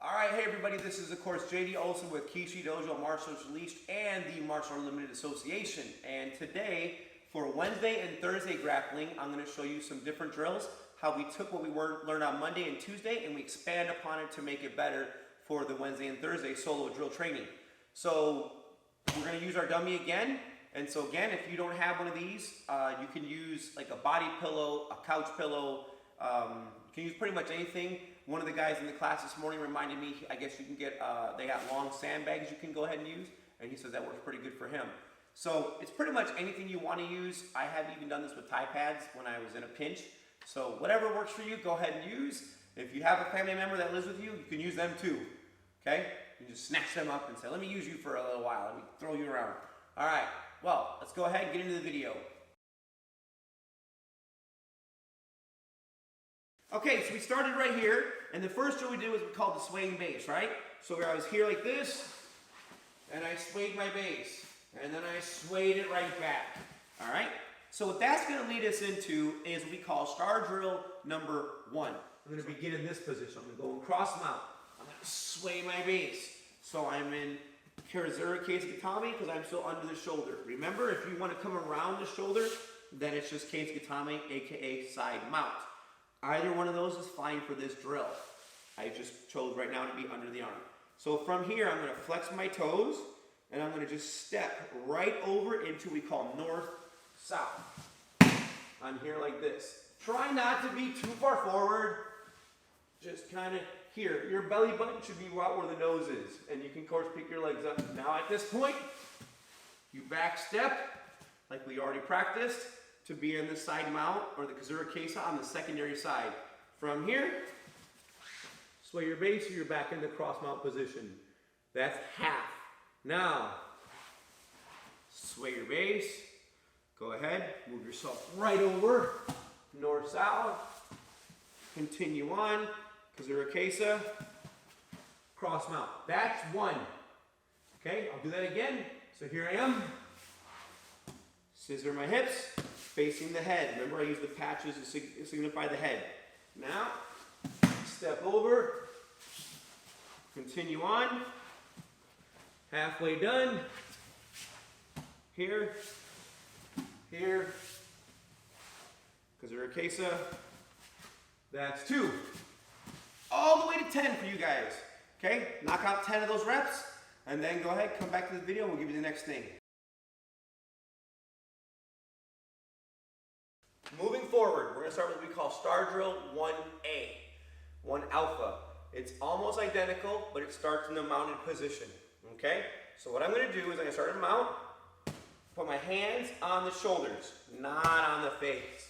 All right, hey everybody, this is of course JD Olson with Kishi Dojo Martial Arts Unleashed and the Martial Arts Limited Association. And today, for Wednesday and Thursday grappling, I'm going to show you some different drills, how we took what we learned on Monday and Tuesday and we expand upon it to make it better for the Wednesday and Thursday solo drill training. So we're going to use our dummy again. And so again, if you don't have one of these, you can use like a body pillow, a couch pillow, you can use pretty much anything. One of the guys in the class this morning reminded me, I guess you can get, they got long sandbags you can go ahead and use, and he says that works pretty good for him. So it's pretty much anything you want to use. I have even done this with Thai pads when I was in a pinch. So whatever works for you, go ahead and use. If you have a family member that lives with you, you can use them too, okay? You just snatch them up and say, let me use you for a little while, let me throw you around. All right, well, let's go ahead and get into the video. Okay, so we started right here, and the first drill we did was we called the swaying base, right? So I was here like this, and I swayed my base, and then I swayed it right back, all right? So what that's gonna lead us into is what we call star drill number 1. I'm gonna begin in this position. I'm gonna go and cross mount. I'm gonna sway my base. So I'm in Kazura Case Gatame because I'm still under the shoulder. Remember, if you wanna come around the shoulder, then it's just Case Gatame, AKA side mount. Either one of those is fine for this drill. I just chose right now to be under the arm. So from here, I'm gonna flex my toes, and I'm gonna just step right over into what we call north-south. I'm here like this. Try not to be too far forward. Just kind of here. Your belly button should be right where the nose is. And you can, of course, pick your legs up. Now at this point, you back step, like we already practiced, to be in the side mount or the Kazura Kesa on the secondary side. From here, sway your base or you're back in the cross mount position. That's half. Now, sway your base. Go ahead, move yourself right over, north-south. Continue on, Kazura Kesa, cross mount. That's 1. Okay, I'll do that again. So here I am. Scissor my hips. Facing the head. Remember, I use the patches to signify the head. Now, step over, continue on, halfway done, here, here, Kazura Kesa, that's 2. All the way to 10 for you guys, okay? Knock out 10 of those reps, and then go ahead, come back to the video, and we'll give you the next thing. Moving forward, we're going to start with what we call star drill 1A, 1 alpha. It's almost identical, but it starts in the mounted position, okay? So what I'm going to do is I'm going to start to mount, put my hands on the shoulders, not on the face.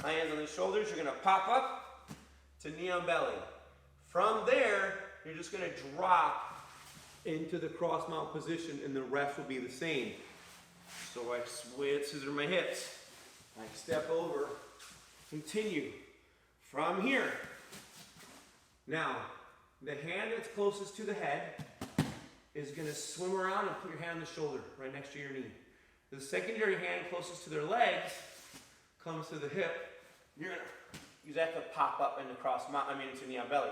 My hands on the shoulders, you're going to pop up to knee on belly. From there, you're just going to drop into the cross mount position and the rest will be the same. So I scissor my hips. I step over, continue from here. Now, the hand that's closest to the head is going to swim around and put your hand on the shoulder right next to your knee. The secondary hand closest to their legs comes to the hip. You're going to use that to pop up into cross mount, into knee on belly.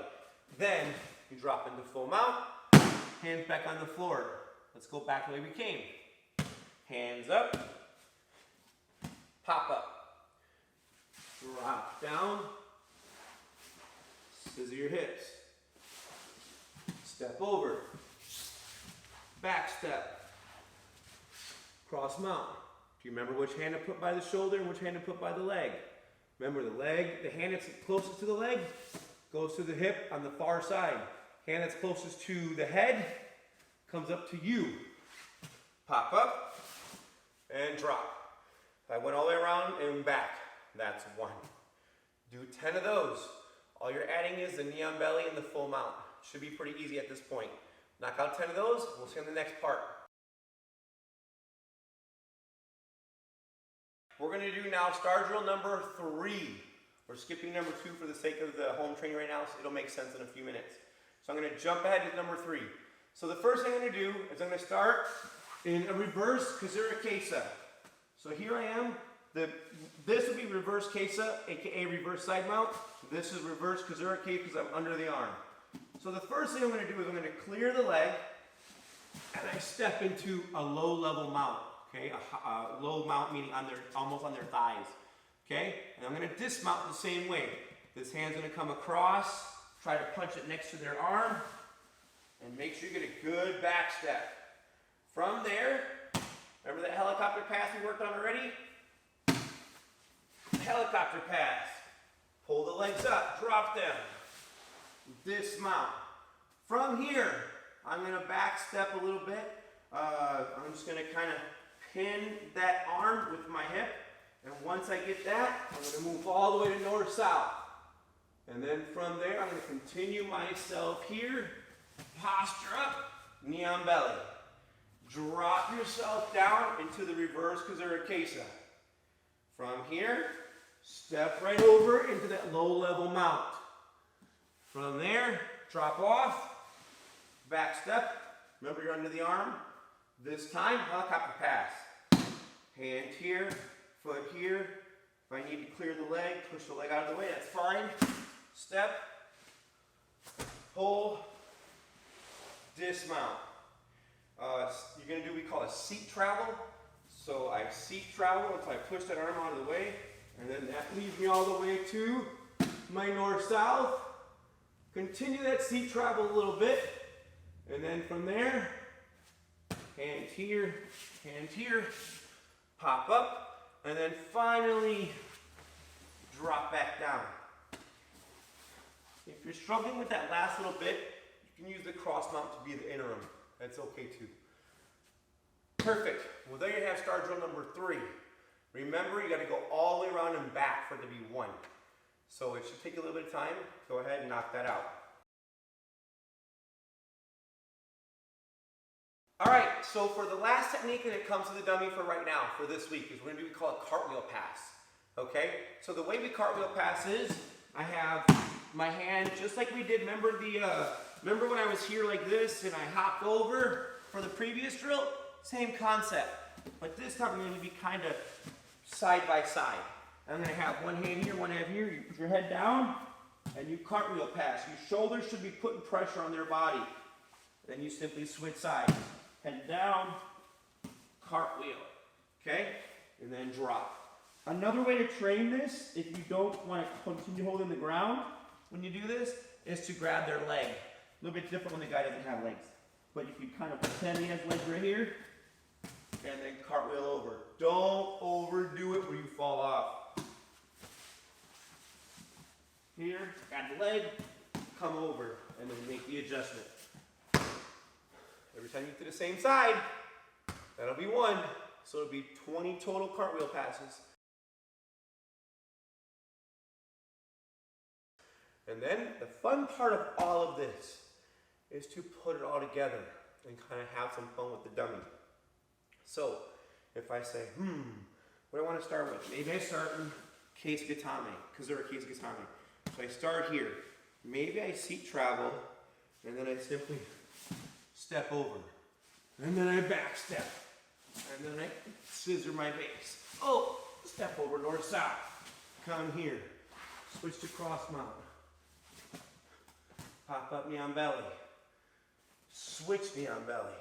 Then you drop into full mount, hands back on the floor. Let's go back the way we came. Hands up. Pop up, drop down, scissor your hips, step over, back step, cross mount. Do you remember which hand to put by the shoulder and which hand to put by the leg? Remember the leg, the hand that's closest to the leg goes to the hip on the far side. Hand that's closest to the head comes up to you. Pop up and drop. I went all the way around and back. That's 1. Do 10 of those. All you're adding is the knee on belly and the full mount. Should be pretty easy at this point. Knock out 10 of those. We'll see on the next part. We're going to do now star drill number 3. We're skipping number 2 for the sake of the home training right now, so it'll make sense in a few minutes. So I'm going to jump ahead to number 3. So the first thing I'm going to do is I'm going to start in a reverse Kazura Kesa. So here I am. This would be reverse Kesa, aka reverse side mount. This is reverse Kazura Kesa because I'm under the arm. So the first thing I'm going to do is I'm going to clear the leg, and I step into a low level mount. Okay, a low mount meaning almost on their thighs. Okay, and I'm going to dismount the same way. This hand's going to come across, try to punch it next to their arm, and make sure you get a good back step. From there, remember that helicopter pass we worked on already? Helicopter pass. Pull the legs up, drop them. Dismount. From here, I'm going to back step a little bit. I'm just going to kind of pin that arm with my hip. And once I get that, I'm going to move all the way to north-south. And then from there, I'm going to continue myself here. Posture up, knee on belly. Drop yourself down into the reverse Kazurikesa. From here, step right over into that low level mount. From there, drop off, back step. Remember you're under the arm. This time, helicopter pass. Hand here, foot here. If I need to clear the leg, push the leg out of the way, that's fine. Step, pull, dismount. You're going to do what we call a seat travel. So I seat travel until I push that arm out of the way, and then that leads me all the way to my north-south. Continue that seat travel a little bit, and then from there, hand here, pop up, and then finally drop back down. If you're struggling with that last little bit, you can use the cross mount to be the interim. That's okay too. Perfect. Well, there you have star drill number 3. Remember, you got to go all the way around and back for it to be 1. So it should take a little bit of time. Go ahead and knock that out. All right, so for the last technique when it comes to the dummy for right now, for this week, is we're going to do what we call a cartwheel pass. Okay? So the way we cartwheel pass is, I have my hand just like we did. Remember when I was here like this and I hopped over for the previous drill? Same concept, but this time I'm going to be kind of side by side. I'm going to have one hand here, one hand here. You put your head down and you cartwheel pass. Your shoulders should be putting pressure on their body. Then you simply switch sides. Head down, cartwheel, okay? And then drop. Another way to train this, if you don't want to continue holding the ground when you do this, is to grab their leg. A little bit different when the guy doesn't have legs. But you can kind of pretend he has legs right here, and then cartwheel over. Don't overdo it where you fall off. Here, grab the leg, come over, and then make the adjustment. Every time you get to the same side, that'll be 1. So it'll be 20 total cartwheel passes. And then the fun part of all of this is to put it all together and kind of have some fun with the dummy. So if I say, what do I want to start with? Maybe I start in Kazurikesa Gatame. So I start here. Maybe I seat travel, and then I simply step over. And then I back step. And then I scissor my base. Oh, step over north-south. Come here. Switch to cross mount. Pop up knee on belly. Switch knee on belly.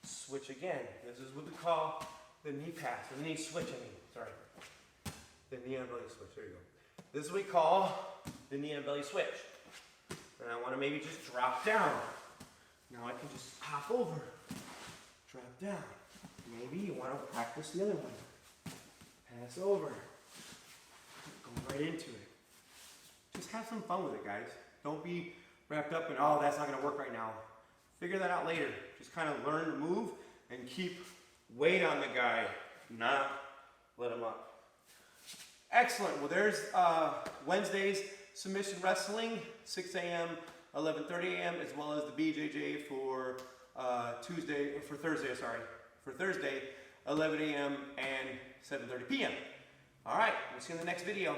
Switch again. This is what we call the knee pass, the knee switch, sorry. The knee on belly switch, there you go. This is what we call the knee on belly switch. And I want to maybe just drop down. Now I can just hop over, drop down. Maybe you want to practice the other one. Pass over. Go right into it. Just have some fun with it, guys. Don't be wrapped up in, oh, that's not going to work right now. Figure that out later. Just kind of learn to move and keep weight on the guy, not let him up. Excellent. Well, there's Wednesday's submission wrestling, 6 a.m., 11:30 a.m., as well as the BJJ for Thursday, 11 a.m. and 7:30 p.m. All right, we'll see you in the next video.